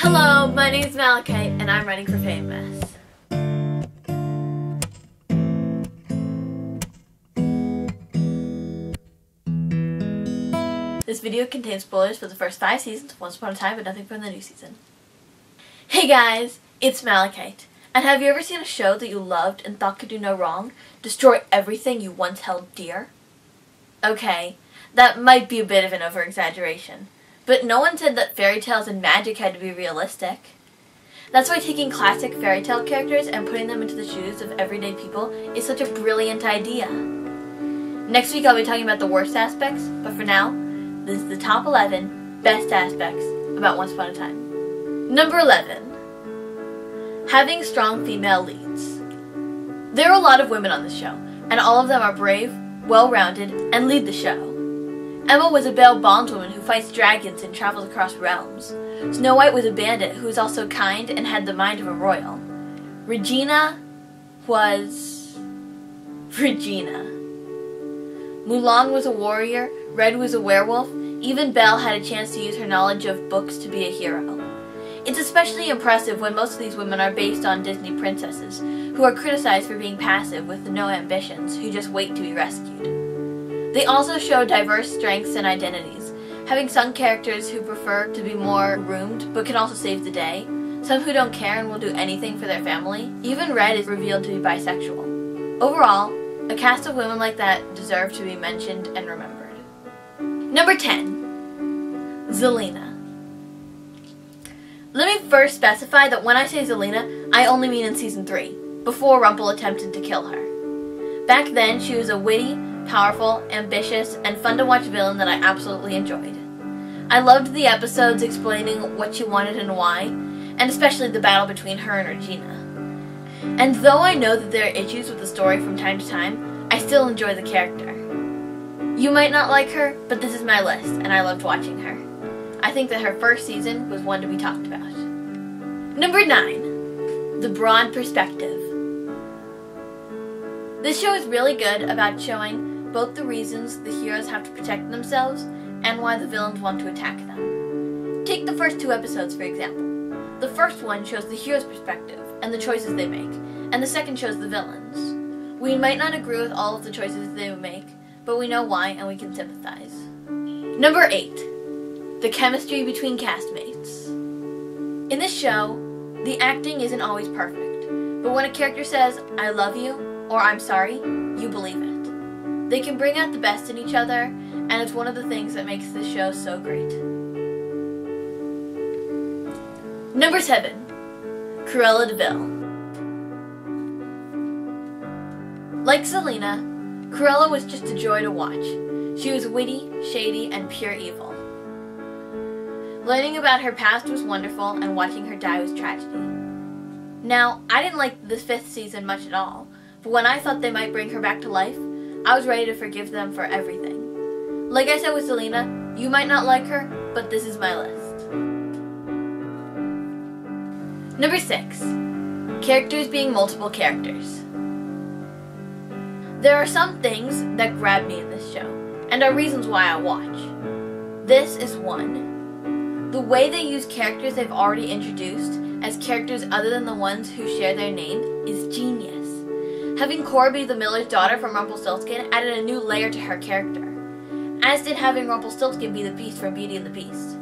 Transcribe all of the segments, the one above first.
Hello, my name is Malachite, and I'm running for famous. This video contains spoilers for the first 5 seasons of Once Upon a Time, but nothing from the new season. Hey guys, it's Malachite. And have you ever seen a show that you loved and thought could do no wrong, destroy everything you once held dear? Okay, that might be a bit of an over-exaggeration, but no one said that fairy tales and magic had to be realistic. That's why taking classic fairy tale characters and putting them into the shoes of everyday people is such a brilliant idea. Next week I'll be talking about the worst aspects, but for now, this is the top 11 best aspects about Once Upon a Time. Number 11. Having strong female leads. There are a lot of women on this show, and all of them are brave, well-rounded, and lead the show. Emma was a Bale bondswoman who fights dragons and travels across realms. Snow White was a bandit who was also kind and had the mind of a royal. Regina was... Regina. Mulan was a warrior, Red was a werewolf, even Belle had a chance to use her knowledge of books to be a hero. It's especially impressive when most of these women are based on Disney princesses, who are criticized for being passive with no ambitions, who just wait to be rescued. They also show diverse strengths and identities, having some characters who prefer to be more groomed but can also save the day, some who don't care and will do anything for their family. Even Red is revealed to be bisexual. Overall, a cast of women like that deserve to be mentioned and remembered. Number 10. Zelena. Let me first specify that when I say Zelena, I only mean in Season 3, before Rumple attempted to kill her. Back then, she was a witty, powerful, ambitious, and fun-to-watch villain that I absolutely enjoyed. I loved the episodes explaining what she wanted and why, and especially the battle between her and Regina. And though I know that there are issues with the story from time to time, I still enjoy the character. You might not like her, but this is my list, and I loved watching her. I think that her first season was one to be talked about. Number 9. The Broad Perspective. This show is really good about showing both the reasons the heroes have to protect themselves and why the villains want to attack them. Take the first 2 episodes, for example. The first one shows the hero's perspective and the choices they make, and the second shows the villains. We might not agree with all of the choices they make, but we know why and we can sympathize. Number 8. The chemistry between castmates. In this show, the acting isn't always perfect, but when a character says, "I love you," or "I'm sorry," you believe it. They can bring out the best in each other, and it's one of the things that makes this show so great. Number 7. Cruella de Vil. Like Zelena, Cruella was just a joy to watch. She was witty, shady, and pure evil. Learning about her past was wonderful, and watching her die was tragedy. Now, I didn't like the 5th season much at all, but when I thought they might bring her back to life, I was ready to forgive them for everything. Like I said with Zelena, you might not like her, but this is my list. Number 6. Characters being multiple characters. There are some things that grab me in this show, and are reasons why I watch. This is one. The way they use characters they've already introduced as characters other than the ones who share their name is genius. Having Cora be the miller's daughter from Rumpelstiltskin added a new layer to her character, as did having Rumpelstiltskin be the Beast from Beauty and the Beast.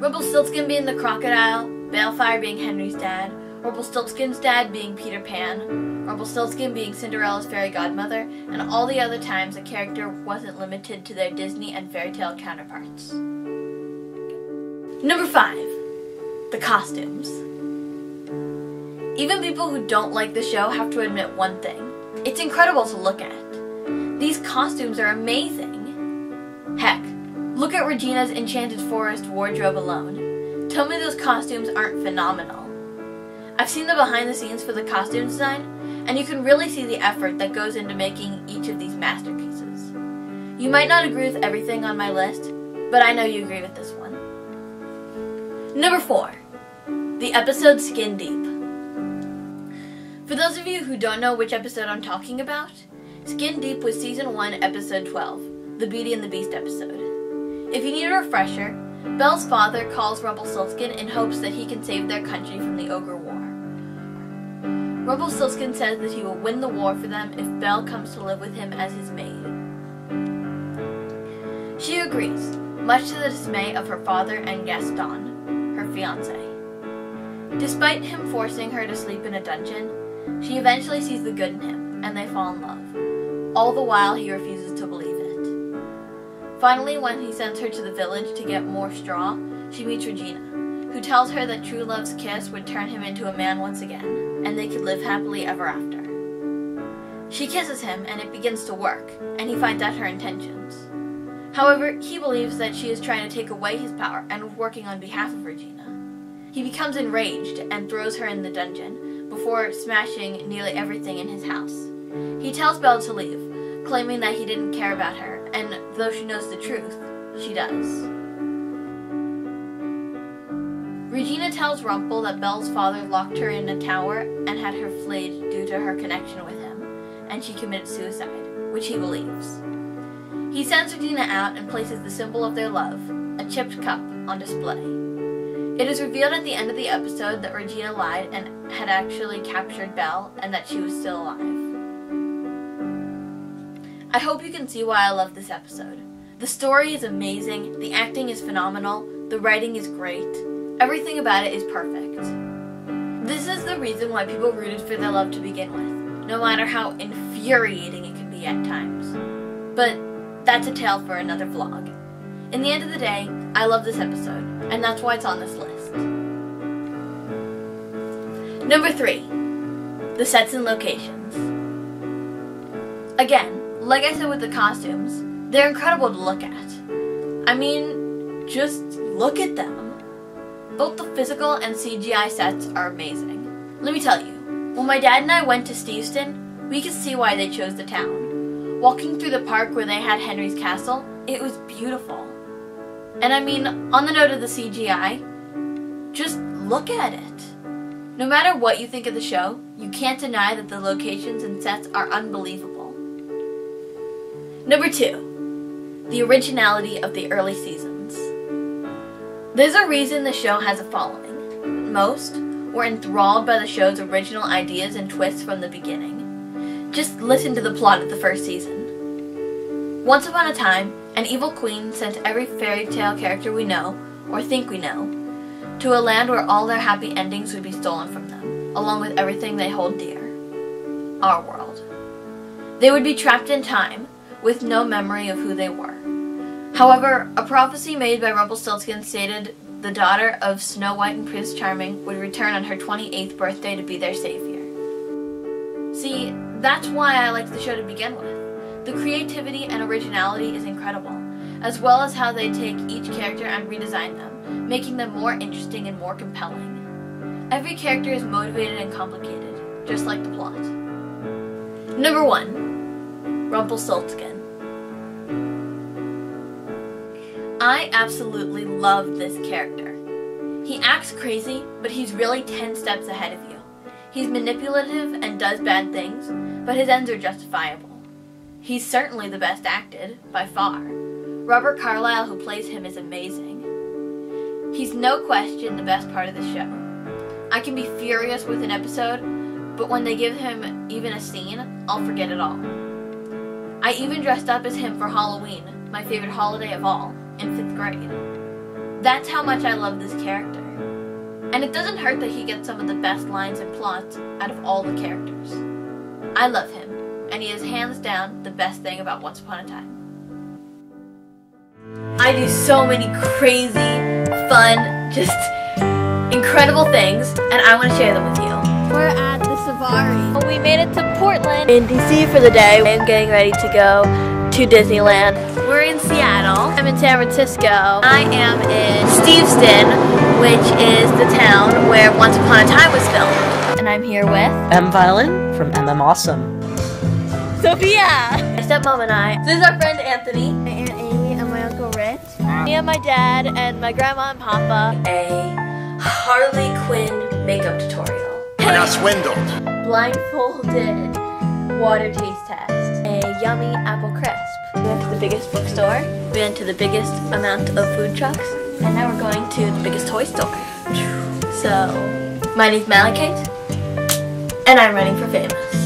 Rumpelstiltskin being the crocodile, Balefire being Henry's dad, Rumpelstiltskin's dad being Peter Pan, Rumpelstiltskin being Cinderella's fairy godmother, and all the other times a character wasn't limited to their Disney and fairy tale counterparts. Number 5. The costumes. Even people who don't like the show have to admit one thing. It's incredible to look at. These costumes are amazing. Heck, look at Regina's Enchanted Forest wardrobe alone. Tell me those costumes aren't phenomenal. I've seen the behind the scenes for the costume design, and you can really see the effort that goes into making each of these masterpieces. You might not agree with everything on my list, but I know you agree with this one. Number 4. The episode Skin Deep. For those of you who don't know which episode I'm talking about, Skin Deep was Season 1, Episode 12, the Beauty and the Beast episode. If you need a refresher, Belle's father calls Rumpelstiltskin in hopes that he can save their country from the Ogre War. Rumpelstiltskin says that he will win the war for them if Belle comes to live with him as his maid. She agrees, much to the dismay of her father and Gaston, her fiancé. Despite him forcing her to sleep in a dungeon, she eventually sees the good in him, and they fall in love. All the while, he refuses to believe it. Finally, when he sends her to the village to get more straw, she meets Regina, who tells her that true love's kiss would turn him into a man once again, and they could live happily ever after. She kisses him, and it begins to work, and he finds out her intentions. However, he believes that she is trying to take away his power and working on behalf of Regina. He becomes enraged and throws her in the dungeon before smashing nearly everything in his house. He tells Belle to leave, claiming that he didn't care about her, and though she knows the truth, she does. Regina tells Rumpel that Belle's father locked her in a tower and had her flayed due to her connection with him, and she committed suicide, which he believes. He sends Regina out and places the symbol of their love, a chipped cup, on display. It is revealed at the end of the episode that Regina lied and had actually captured Belle and that she was still alive. I hope you can see why I love this episode. The story is amazing, the acting is phenomenal, the writing is great, everything about it is perfect. This is the reason why people rooted for their love to begin with, no matter how infuriating it can be at times. But that's a tale for another vlog. In the end of the day, I love this episode, and that's why it's on this list. Number 3, the sets and locations. Again, like I said with the costumes, they're incredible to look at. I mean, just look at them. Both the physical and CGI sets are amazing. Let me tell you, when my dad and I went to Steveston, we could see why they chose the town. Walking through the park where they had Henry's castle, it was beautiful. And I mean, on the note of the CGI, just look at it. No matter what you think of the show, you can't deny that the locations and sets are unbelievable. Number 2, the originality of the early seasons. There's a reason the show has a following. Most were enthralled by the show's original ideas and twists from the beginning. Just listen to the plot of the first season. Once upon a time, an evil queen sent every fairy tale character we know, or think we know, to a land where all their happy endings would be stolen from them, along with everything they hold dear. Our world. They would be trapped in time, with no memory of who they were. However, a prophecy made by Rumpelstiltskin stated the daughter of Snow White and Prince Charming would return on her 28th birthday to be their savior. See, that's why I liked the show to begin with. The creativity and originality is incredible, as well as how they take each character and redesign them, making them more interesting and more compelling. Every character is motivated and complicated, just like the plot. Number 1, Rumpelstiltskin. I absolutely love this character. He acts crazy, but he's really 10 steps ahead of you. He's manipulative and does bad things, but his ends are justifiable. He's certainly the best acted, by far. Robert Carlyle, who plays him, is amazing. He's no question the best part of the show. I can be furious with an episode, but when they give him even a scene, I'll forget it all. I even dressed up as him for Halloween, my favorite holiday of all, in 5th grade. That's how much I love this character. And it doesn't hurt that he gets some of the best lines and plots out of all the characters. I love him, and he is hands down the best thing about Once Upon a Time. I do so many crazy, fun, just incredible things, and I want to share them with you. We're at the Safari. We made it to Portland in DC for the day. I'm getting ready to go to Disneyland. We're in Seattle. I'm in San Francisco. I am in Steveston, which is the town where Once Upon a Time was filmed. And I'm here with M. Violin from MM Awesome. Sophia! My stepmom and I. This is our friend Anthony. My Aunt Amy and my Uncle Rich. Me and my dad and my grandma and papa. A Harley Quinn makeup tutorial. I got swindled. Blindfolded water taste test. A yummy apple crisp. We went to the biggest bookstore. We went to the biggest amount of food trucks. And now we're going to the biggest toy store. So, my name's Malachite, and I'm running for famous.